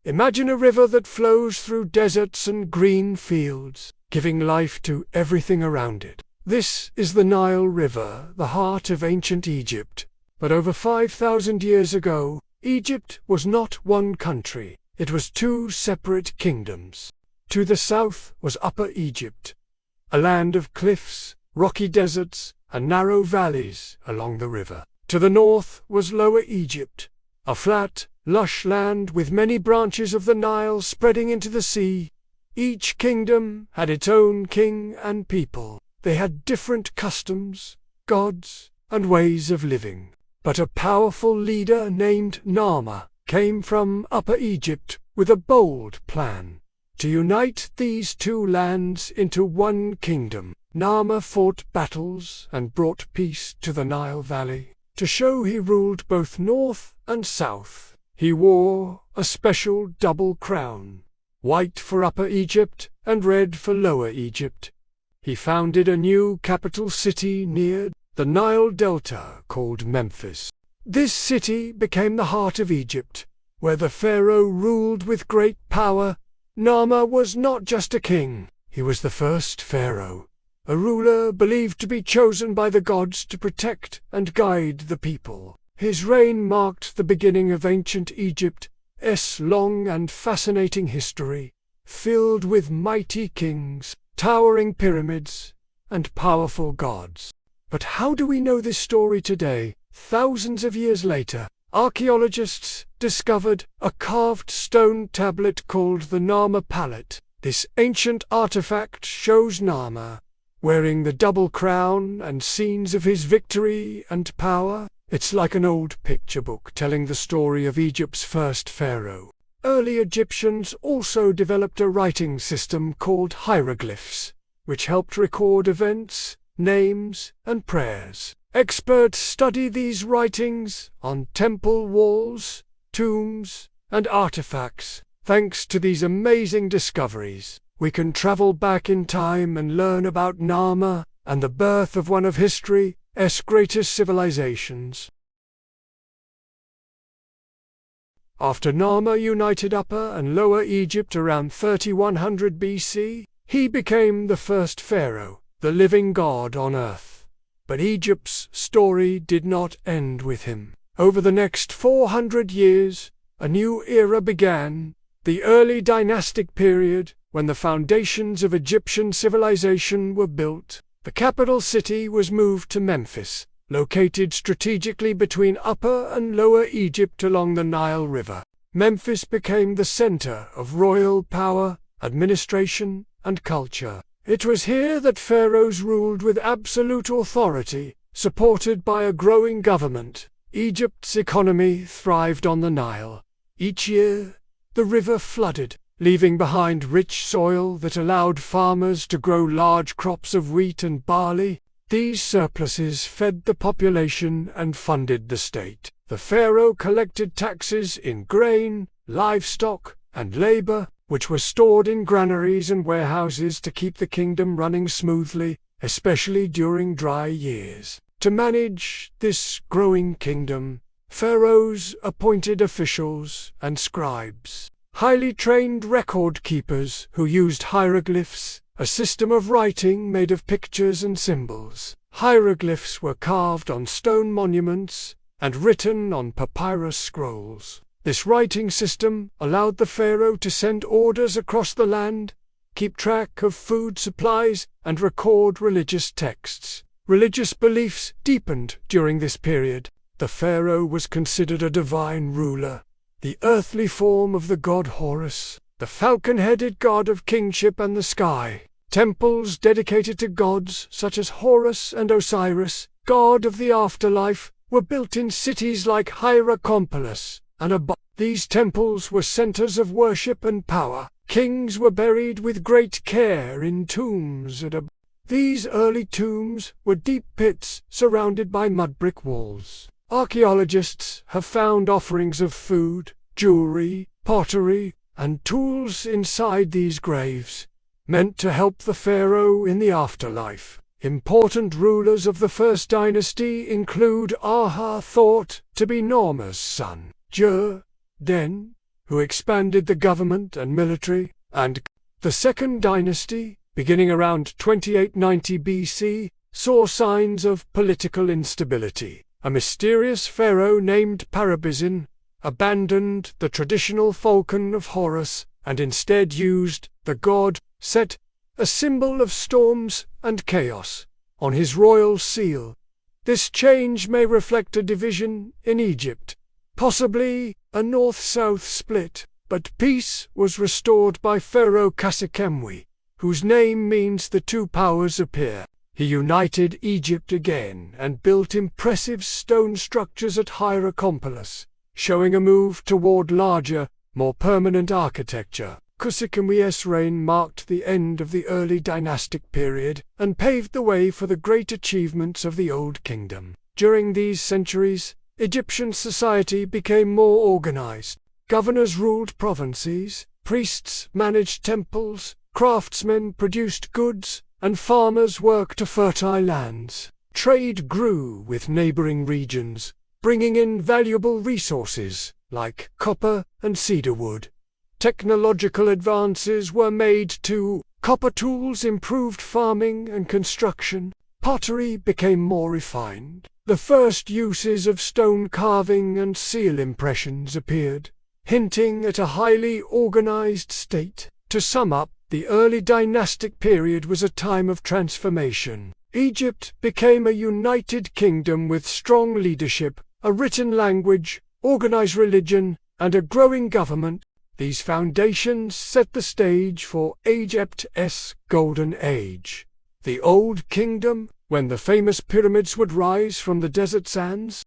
Imagine a river that flows through deserts and green fields, giving life to everything around it. This is the Nile River, the heart of ancient Egypt. But over 5,000 years ago, Egypt was not one country. It was two separate kingdoms. To the south was Upper Egypt, a land of cliffs, rocky deserts, and narrow valleys along the river. To the north was Lower Egypt, a flat, lush land with many branches of the Nile spreading into the sea. Each kingdom had its own king and people. They had different customs, gods, and ways of living. But a powerful leader named Narmer came from Upper Egypt with a bold plan to unite these two lands into one kingdom. Narmer fought battles and brought peace to the Nile Valley. To show he ruled both north and south, he wore a special double crown, white for Upper Egypt and red for Lower Egypt. He founded a new capital city near the Nile Delta called Memphis. This city became the heart of Egypt, where the pharaoh ruled with great power. Narmer was not just a king, he was the first pharaoh, a ruler believed to be chosen by the gods to protect and guide the people. His reign marked the beginning of ancient Egypt's long and fascinating history, filled with mighty kings, towering pyramids, and powerful gods. But how do we know this story today? Thousands of years later, archaeologists discovered a carved stone tablet called the Narmer palette. This ancient artifact shows Narmer wearing the double crown and scenes of his victory and power. It's like an old picture book telling the story of Egypt's first pharaoh. Early Egyptians also developed a writing system called hieroglyphs, which helped record events, names, and prayers. Experts study these writings on temple walls, tombs, and artifacts. Thanks to these amazing discoveries, we can travel back in time and learn about Narmer and the birth of one of history's greatest civilizations. After Narmer united Upper and Lower Egypt around 3100 BC, he became the first pharaoh, the living god on earth. But Egypt's story did not end with him. Over the next 400 years, a new era began, the early dynastic period, when the foundations of Egyptian civilization were built. The capital city was moved to Memphis, located strategically between Upper and Lower Egypt along the Nile River. Memphis became the center of royal power, administration, and culture. It was here that pharaohs ruled with absolute authority, supported by a growing government. Egypt's economy thrived on the Nile. Each year, the river flooded, leaving behind rich soil that allowed farmers to grow large crops of wheat and barley. These surpluses fed the population and funded the state. The pharaoh collected taxes in grain, livestock, and labor, which were stored in granaries and warehouses to keep the kingdom running smoothly, especially during dry years. To manage this growing kingdom, pharaohs appointed officials and scribes, highly trained record keepers who used hieroglyphs, a system of writing made of pictures and symbols. Hieroglyphs were carved on stone monuments and written on papyrus scrolls. This writing system allowed the pharaoh to send orders across the land, keep track of food supplies, and record religious texts. Religious beliefs deepened during this period. The pharaoh was considered a divine ruler, the earthly form of the god Horus, the falcon-headed god of kingship and the sky. Temples dedicated to gods such as Horus and Osiris, god of the afterlife, were built in cities like Hierakonpolis and Abydos. These temples were centers of worship and power. Kings were buried with great care in tombs at Abydos. These early tombs were deep pits surrounded by mud brick walls. Archaeologists have found offerings of food, jewelry, pottery, and tools inside these graves, meant to help the pharaoh in the afterlife. Important rulers of the first dynasty include Aha, thought to be Narmer's son, Den, who expanded the government and military, and the Second Dynasty, beginning around 2890 BC, saw signs of political instability. A mysterious pharaoh named Pharaoh-Ancient abandoned the traditional falcon of Horus and instead used the god Set, a symbol of storms and chaos, on his royal seal. This change may reflect a division in Egypt, possibly a north-south split, but peace was restored by Pharaoh Khafre, whose name means the two powers appear. He united Egypt again and built impressive stone structures at Hierakonpolis, showing a move toward larger, more permanent architecture. Khafre's reign marked the end of the early dynastic period and paved the way for the great achievements of the Old Kingdom. During these centuries, Egyptian society became more organized. Governors ruled provinces, priests managed temples, craftsmen produced goods, and farmers worked fertile lands. Trade grew with neighboring regions, bringing in valuable resources like copper and cedar wood. Technological advances were made too. Copper tools improved farming and construction. Pottery became more refined. The first uses of stone carving and seal impressions appeared, hinting at a highly organized state. To sum up, the early dynastic period was a time of transformation. Egypt became a united kingdom with strong leadership, a written language, organized religion, and a growing government. These foundations set the stage for Egypt's golden age. The Old Kingdom, when the famous pyramids would rise from the desert sands,